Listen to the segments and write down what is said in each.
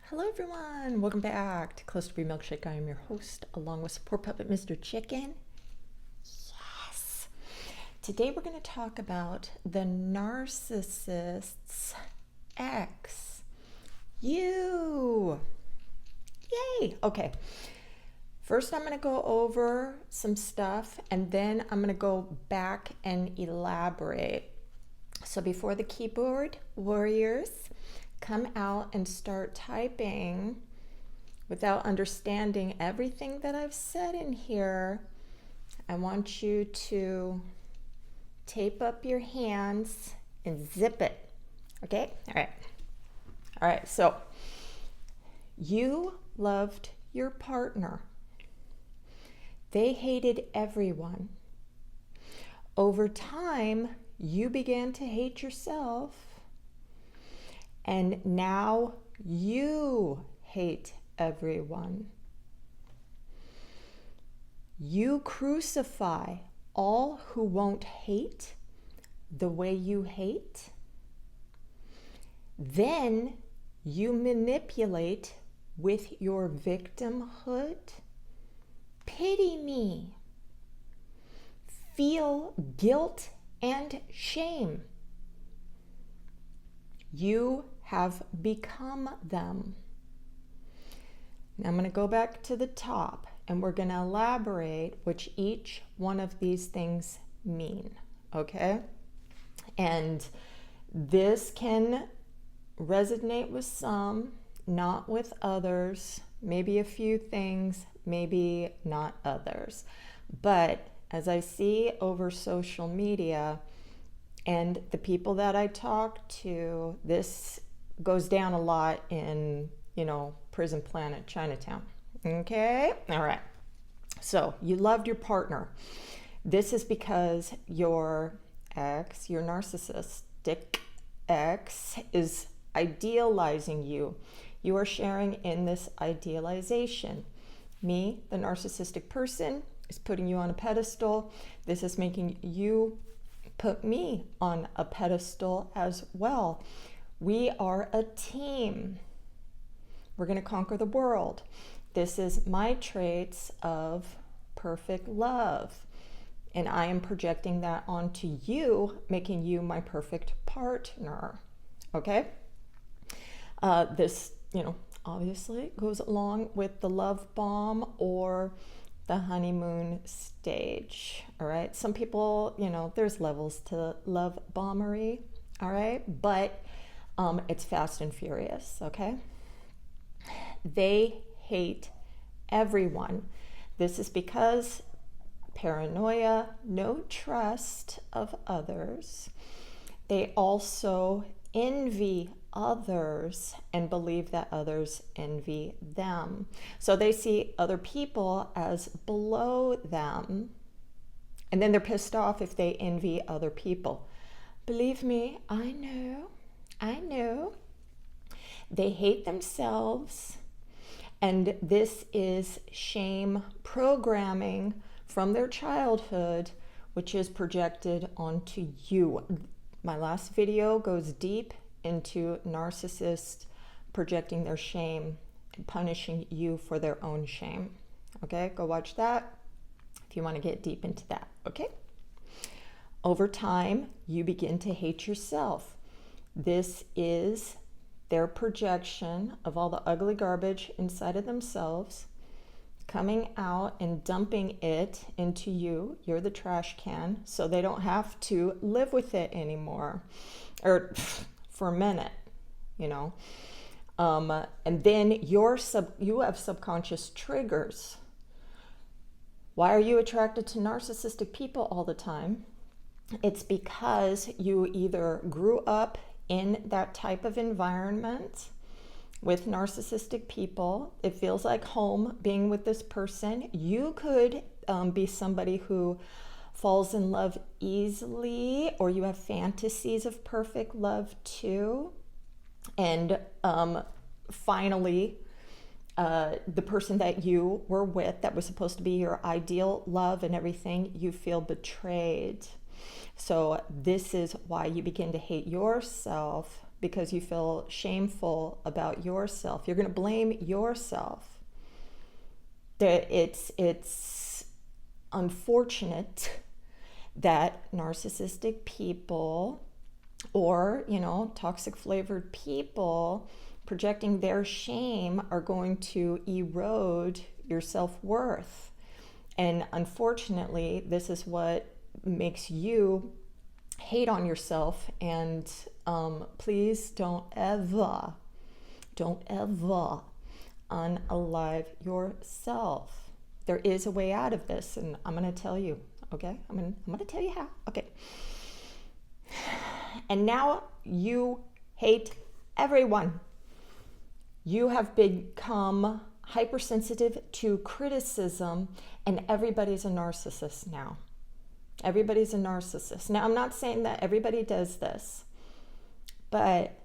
Hello everyone, welcome back to Clusterbmilkshake. I am your host, along with support puppet Mr. Chicken. Yes! Today we're going to talk about the narcissist's ex. You! Yay! Okay, first I'm going to go over some stuff and then I'm going to go back and elaborate. So before the keyboard warriors come out and start typing without understanding everything that I've said in here, I want you to tape up your hands and zip it. Okay? All right, so you loved your partner. They hated everyone. Over time, you began to hate yourself. And now you hate everyone. You crucify all who won't hate the way you hate. Then you manipulate with your victimhood. Pity me. Feel guilt and shame. You have become them. Now I'm going to go back to the top and we're going to elaborate which each one of these things mean, okay? And this can resonate with some, not with others, maybe a few things, maybe not others. But as I see over social media, and the people that I talk to, this goes down a lot in, Prison Planet, Chinatown. Okay? All right. So you loved your partner. This is because your ex, your narcissistic ex, is idealizing you. You are sharing in this idealization. Me, the narcissistic person, is putting you on a pedestal. This is making you put me on a pedestal as well. We are a team. We're going to conquer the world. This is my traits of perfect love. And I am projecting that onto you, making you my perfect partner. Okay? This, obviously goes along with the love bomb or the honeymoon stage. All right, some people, there's levels to love bombery. All right, but it's fast and furious. Okay, they hate everyone. This is because paranoia, no trust of others. They also envy others and believe that others envy them. So they see other people as below them, and then they're pissed off if they envy other people. Believe me, I know. They hate themselves, and this is shame programming from their childhood, which is projected onto you. My last video goes deep into narcissists projecting their shame and punishing you for their own shame. Okay, go watch that if you want to get deep into that. Okay, over time you begin to hate yourself. This is their projection of all the ugly garbage inside of themselves coming out and dumping it into you. You're the trash can, so they don't have to live with it anymore, or for a minute, and then you have subconscious triggers. Why are you attracted to narcissistic people all the time? It's because you either grew up in that type of environment with narcissistic people. It feels like home being with this person. You could be somebody who falls in love easily, or you have fantasies of perfect love too. And finally, the person that you were with that was supposed to be your ideal love and everything, you feel betrayed. So this is why you begin to hate yourself because you feel shameful about yourself. You're going to blame yourself. It's unfortunate that narcissistic people or, toxic flavored people projecting their shame are going to erode your self-worth. And unfortunately, this is what makes you hate on yourself. And please don't ever unalive yourself. There is a way out of this, and I'm going to tell you, okay? I'm going to tell you how. Okay. And now you hate everyone. You have become hypersensitive to criticism, and everybody's a narcissist now. Everybody's a narcissist. Now, I'm not saying that everybody does this, but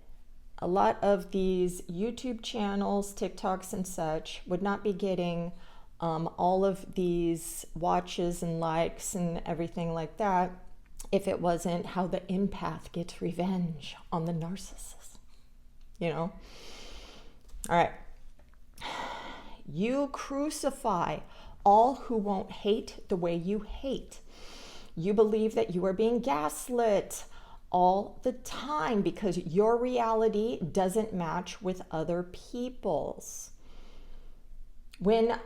a lot of these YouTube channels, TikToks and such would not be getting all of these watches and likes and everything like that if it wasn't how the empath gets revenge on the narcissist. All right. You crucify all who won't hate the way you hate. You believe that you are being gaslit all the time because your reality doesn't match with other people's. When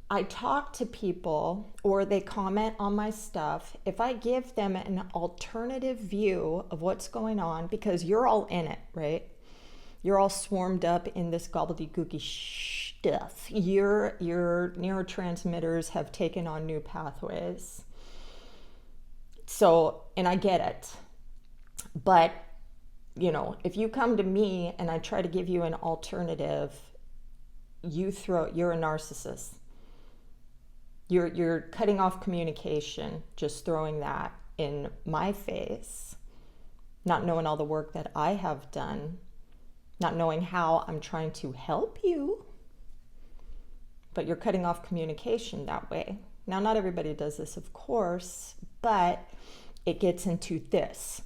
I talk to people or they comment on my stuff, if I give them an alternative view of what's going on, because you're all in it, right? You're all swarmed up in this gobbledygooky stuff. Your neurotransmitters have taken on new pathways. So, and I get it. But, if you come to me and I try to give you an alternative, you're a narcissist. You're cutting off communication, just throwing that in my face, not knowing all the work that I have done, not knowing how I'm trying to help you, but you're cutting off communication that way. Now, not everybody does this, of course, but it gets into this.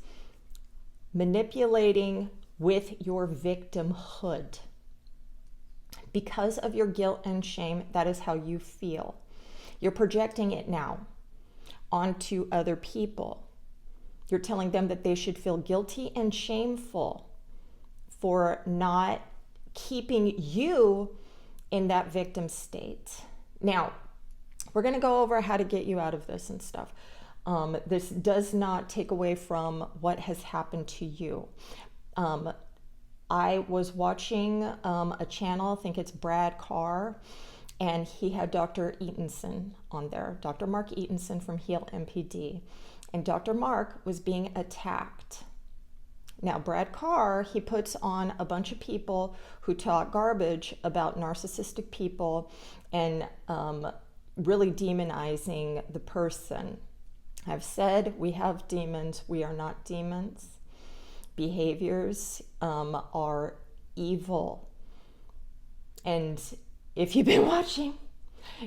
Manipulating with your victimhood. Because of your guilt and shame, that is how you feel. You're projecting it now onto other people. You're telling them that they should feel guilty and shameful for not keeping you in that victim state. Now, we're going to go over how to get you out of this and stuff. This does not take away from what has happened to you. I was watching a channel, I think it's Brad Carr, and he had Dr. Eatonson on there, Dr. Mark Eatonson from Heal MPD. And Dr. Mark was being attacked. Now, Brad Carr, he puts on a bunch of people who talk garbage about narcissistic people and really demonizing the person. I've said we have demons. We are not demons. Behaviors are evil. And if you've been watching,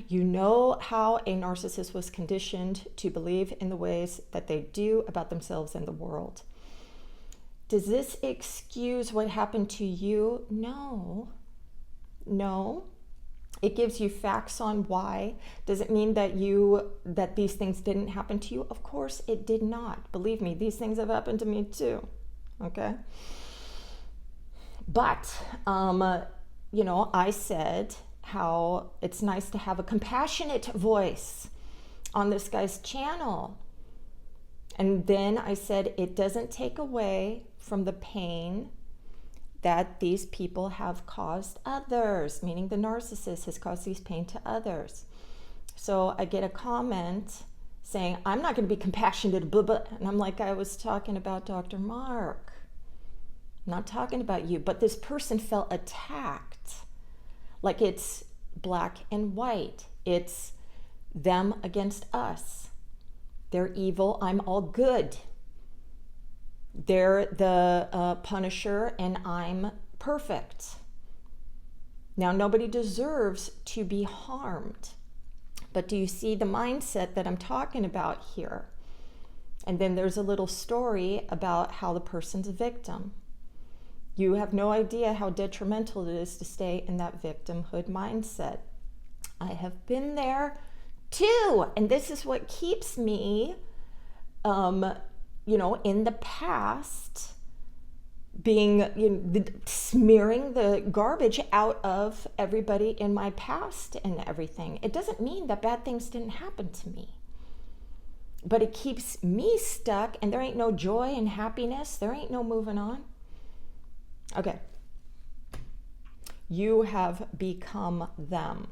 you know how a narcissist was conditioned to believe in the ways that they do about themselves and the world. Does this excuse what happened to you? No. It gives you facts on why. Does it mean that these things didn't happen to you? Of course it did not. Believe me, these things have happened to me too. Okay? But, I said how it's nice to have a compassionate voice on this guy's channel. And then I said it doesn't take away from the pain that these people have caused others, meaning the narcissist has caused these pain to others. So I get a comment saying, I'm not going to be compassionate, blah, blah. And I'm like, I was talking about Dr. Mark. I'm not talking about you. But this person felt attacked. Like it's black and white. It's them against us. They're evil, I'm all good. They're the punisher and I'm perfect. Now, nobody deserves to be harmed. But do you see the mindset that I'm talking about here? And then there's a little story about how the person's a victim. You have no idea how detrimental it is to stay in that victimhood mindset. I have been there too, and this is what keeps me, in the past, being, smearing the garbage out of everybody in my past and everything. It doesn't mean that bad things didn't happen to me, but it keeps me stuck, and there ain't no joy and happiness. There ain't no moving on. Okay. You have become them.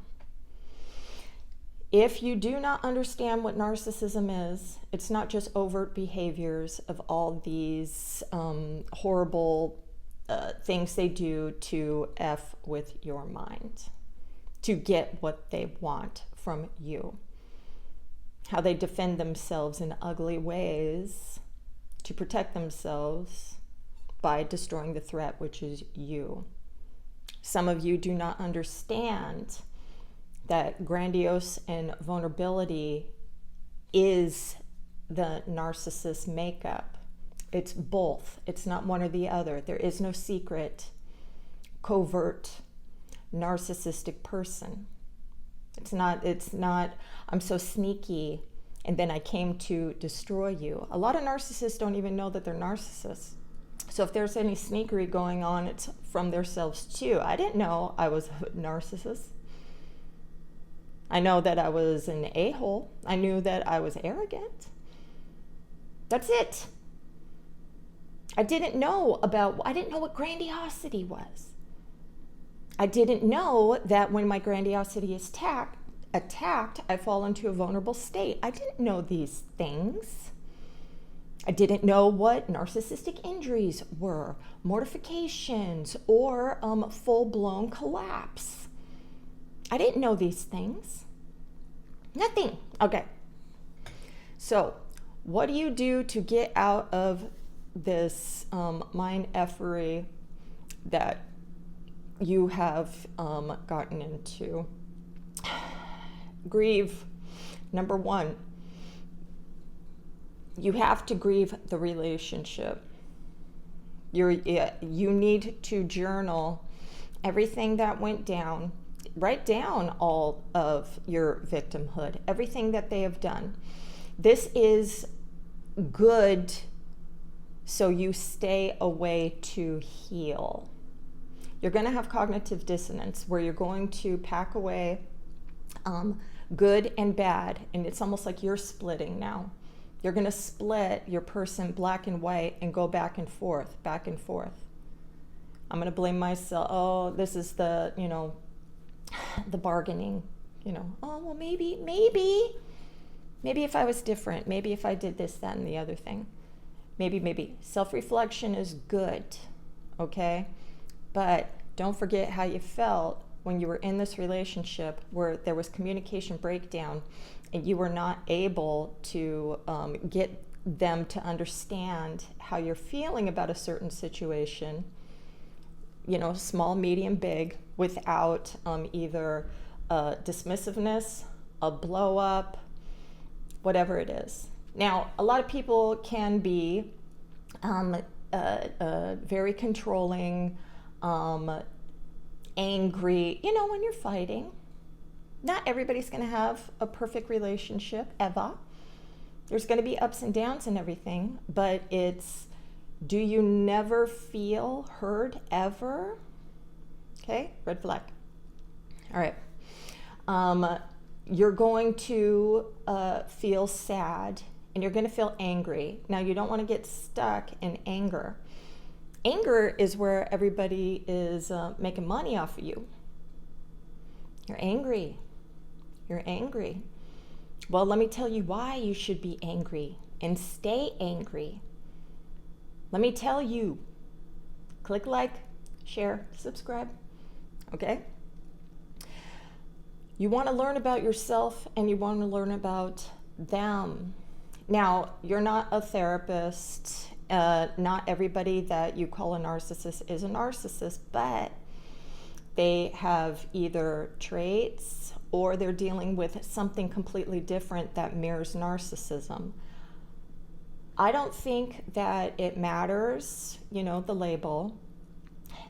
If you do not understand what narcissism is, it's not just overt behaviors of all these horrible things they do to F with your mind, to get what they want from you. How they defend themselves in ugly ways to protect themselves by destroying the threat, which is you. Some of you do not understand that grandiose and vulnerability is the narcissist makeup. It's both. It's not one or the other. There is no secret, covert, narcissistic person. It's not, I'm so sneaky and then I came to destroy you. A lot of narcissists don't even know that they're narcissists. So if there's any sneakery going on, it's from themselves too. I didn't know I was a narcissist. I know that I was an a-hole. I knew that I was arrogant. That's it. I didn't know what grandiosity was. I didn't know that when my grandiosity is attacked, I fall into a vulnerable state. I didn't know these things. I didn't know what narcissistic injuries were, mortifications, or full-blown collapse. I didn't know these things. Nothing. Okay. So, what do you do to get out of this mind effery that you have gotten into? Grieve. Number one, you have to grieve the relationship. You need to journal everything that went down. Write down all of your victimhood, everything that they have done. This is good so you stay away to heal. You're going to have cognitive dissonance where you're going to pack away good and bad, and it's almost like you're splitting now. You're going to split your person black and white and go back and forth, back and forth. I'm going to blame myself. Oh, this is the bargaining, oh, well, maybe if I was different, maybe if I did this, that, and the other thing, maybe. Self-reflection is good, okay? But don't forget how you felt when you were in this relationship where there was communication breakdown and you were not able to get them to understand how you're feeling about a certain situation, small, medium, big, without either dismissiveness, a blow up, whatever it is. Now, a lot of people can be very controlling, angry, when you're fighting. Not everybody's going to have a perfect relationship ever. There's going to be ups and downs and everything, but do you never feel heard ever? Okay, red flag. All right. You're going to feel sad and you're going to feel angry. Now, you don't want to get stuck in anger. Anger is where everybody is making money off of you. You're angry. You're angry. Well, let me tell you why you should be angry and stay angry. Let me tell you. Click like, share, subscribe. Okay? You want to learn about yourself and you want to learn about them. Now, you're not a therapist. Not everybody that you call a narcissist is a narcissist, but they have either traits or they're dealing with something completely different that mirrors narcissism. I don't think that it matters, the label.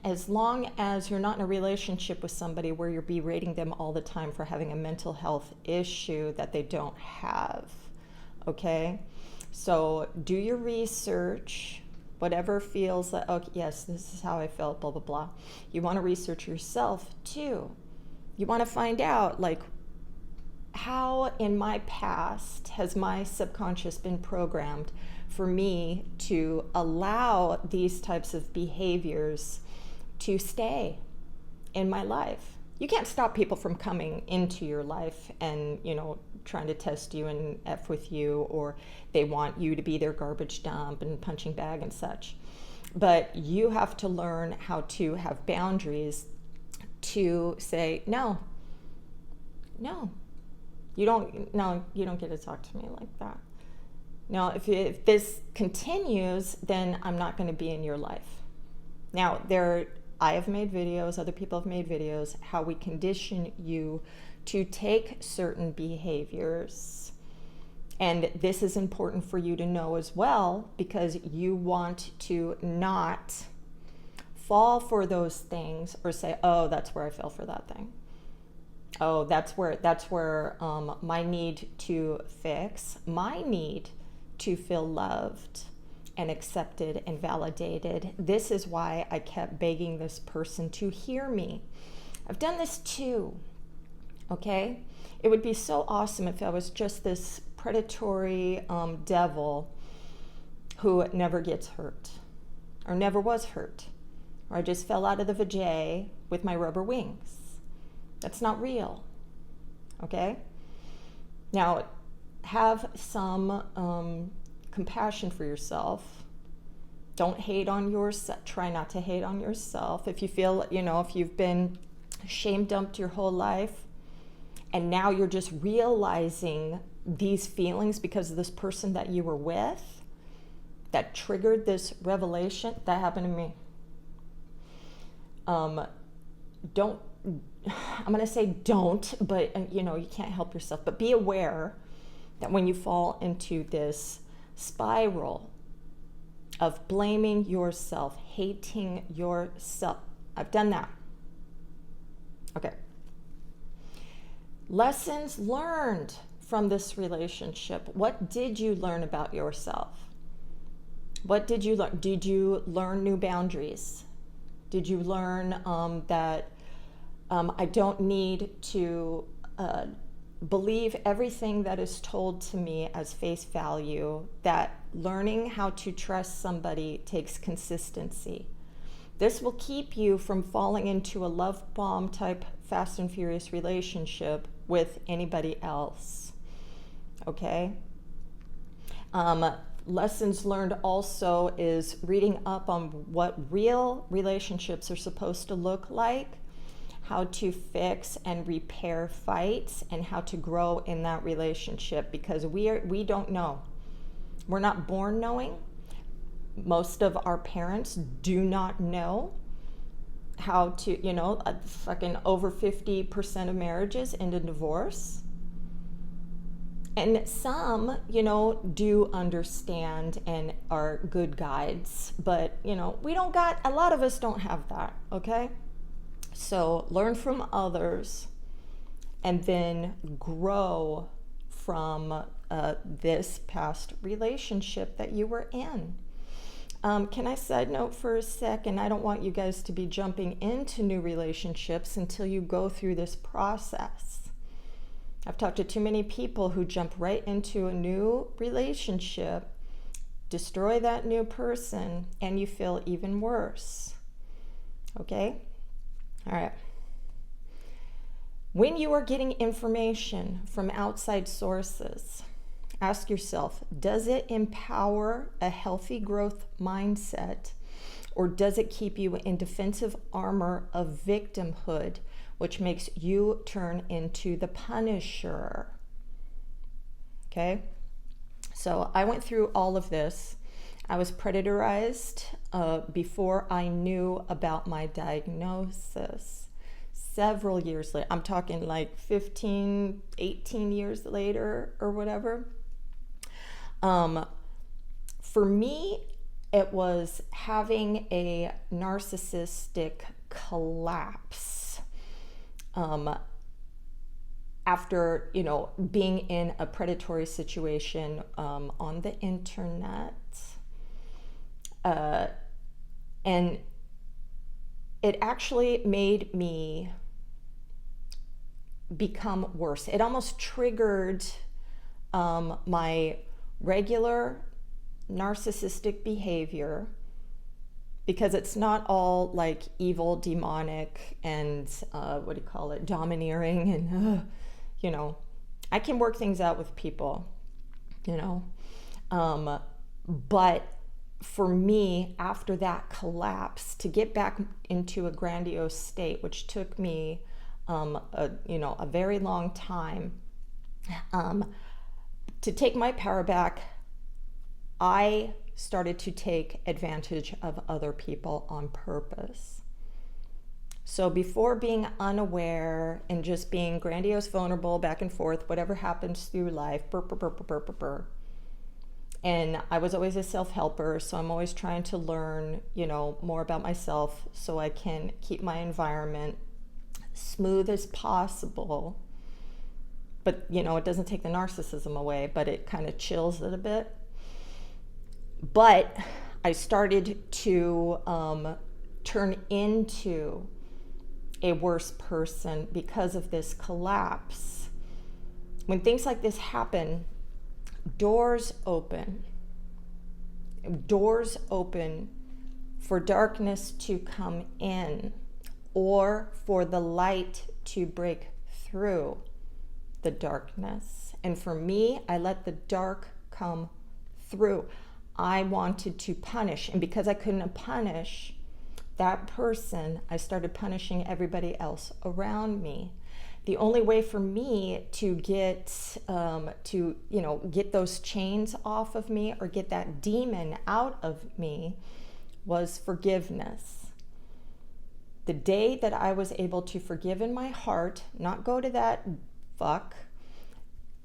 as long as you're not in a relationship with somebody where you're berating them all the time for having a mental health issue that they don't have, okay? So do your research, whatever feels like, oh, yes, this is how I felt, blah, blah, blah. You want to research yourself too. You want to find out, like, how in my past has my subconscious been programmed for me to allow these types of behaviors to stay in my life. You can't stop people from coming into your life and, you know, trying to test you and F with you, or they want you to be their garbage dump and punching bag and such. But you have to learn how to have boundaries to say, no, you don't get to talk to me like that. Now, if this continues, then I'm not going to be in your life. Now, I have made videos, other people have made videos, how we condition you to take certain behaviors. And this is important for you to know as well, because you want to not fall for those things or say, oh, that's where I fell for that thing. Oh, that's where my need to fix, my need to feel loved and accepted and validated. This is why I kept begging this person to hear me. I've done this too, okay? It would be so awesome if I was just this predatory devil who never gets hurt or never was hurt, or I just fell out of the vajay with my rubber wings. That's not real, okay? Now, have some compassion for yourself. Don't hate on yourself. Try not to hate on yourself. If you feel, if you've been shame dumped your whole life and now you're just realizing these feelings because of this person that you were with that triggered this revelation, that happened to me. I'm going to say don't, but you can't help yourself. But be aware that when you fall into this spiral of blaming yourself, hating yourself, I've done that. Okay. Lessons learned from this relationship. What did you learn about yourself? What did you learn? Did you learn new boundaries? Did you learn that I don't need to believe everything that is told to me as face value, that learning how to trust somebody takes consistency? This will keep you from falling into a love bomb type Fast and Furious relationship with anybody else, okay? Lessons learned also is reading up on what real relationships are supposed to look like, how to fix and repair fights, and how to grow in that relationship, because we don't know. We're not born knowing. Most of our parents do not know how to, fucking over 50% of marriages end in divorce. And some, do understand and are good guides, but, a lot of us don't have that, okay? So learn from others and then grow from this past relationship that you were in. Can I side note for a second? I don't want you guys to be jumping into new relationships until you go through this process. I've talked to too many people who jump right into a new relationship, destroy that new person, and you feel even worse. Okay? All right. When you are getting information from outside sources, ask yourself, does it empower a healthy growth mindset, or does it keep you in defensive armor of victimhood, which makes you turn into the punisher? Okay? So I went through all of this. I was predatorized before I knew about my diagnosis. Several years later, I'm talking like 15, 18 years later or whatever. For me, it was having a narcissistic collapse after, being in a predatory situation on the internet. And it actually made me become worse. It almost triggered my regular narcissistic behavior, because it's not all like evil, demonic, and domineering, and I can work things out with people, but for me, after that collapse, to get back into a grandiose state, which took me a very long time, to take my power back, I started to take advantage of other people on purpose. So before being unaware and just being grandiose, vulnerable, back and forth, whatever happens through life, and I was always a self-helper, so I'm always trying to learn, more about myself so I can keep my environment smooth as possible. But, it doesn't take the narcissism away, but it kind of chills it a bit. But I started to turn into a worse person because of this collapse. When things like this happen, doors open for darkness to come in, or for the light to break through the darkness. And for me, I let the dark come through. I wanted to punish, and because I couldn't punish that person, I started punishing everybody else around me. The only way for me to get get those chains off of me, or get that demon out of me, was forgiveness. The day that I was able to forgive in my heart, not go to that fuck,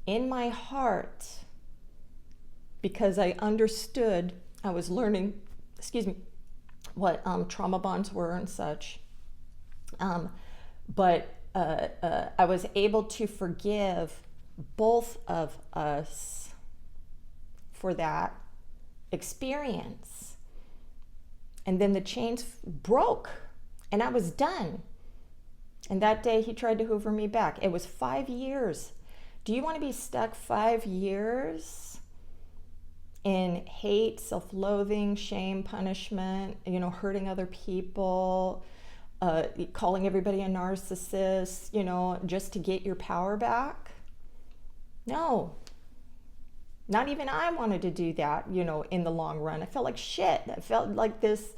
in my heart, because I understood, I was learning, what trauma bonds were and such. But I was able to forgive both of us for that experience. And then the chains broke, and I was done. And that day he tried to hoover me back. It was 5 years. Do you want to be stuck 5 years in hate, self-loathing, shame, punishment, hurting other people, calling everybody a narcissist, just to get your power back? No. Not even I wanted to do that, in the long run. I felt like shit. I felt like this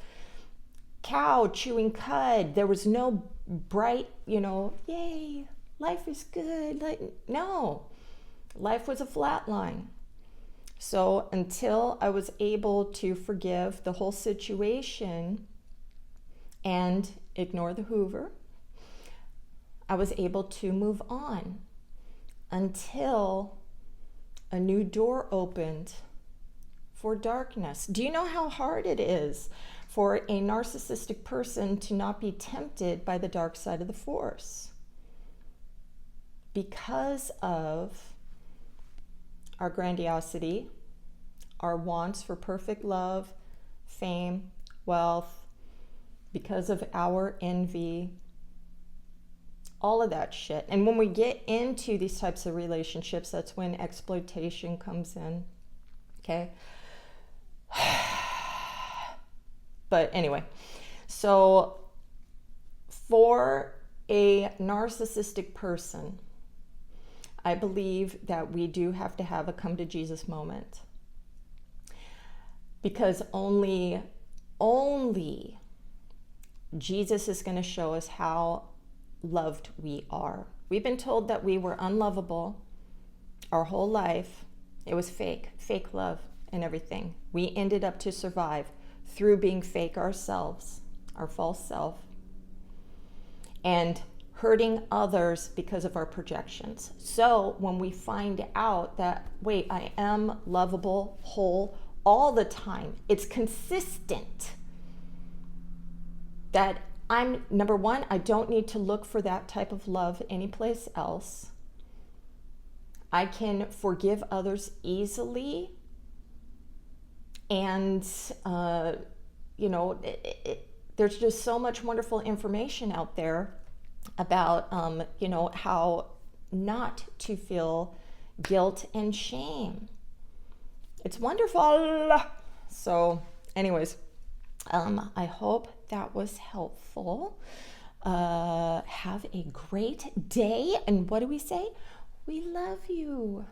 cow chewing cud. There was no bright, yay, life is good. No, life was a flat line. So until I was able to forgive the whole situation and ignore the Hoover, I was able to move on until a new door opened for darkness. Do you know how hard it is for a narcissistic person to not be tempted by the dark side of the force? Because of our grandiosity, our wants for perfect love, fame, wealth, because of our envy, all of that shit. And when we get into these types of relationships, that's when exploitation comes in, okay? But anyway, so for a narcissistic person, I believe that we do have to have a come to Jesus moment, because only Jesus is going to show us how loved we are. We've been told that we were unlovable our whole life. It was fake love and everything. We ended up to survive through being fake ourselves, our false self, and hurting others because of our projections. So when we find out that, wait, I am lovable, whole, all the time. It's consistent. That I'm, number one, I don't need to look for that type of love anyplace else. I can forgive others easily. And, you know, there's just so much wonderful information out there about, you know, how not to feel guilt and shame. It's wonderful. So anyways, I hope that was helpful. Have a great day. And what do we say? We love you.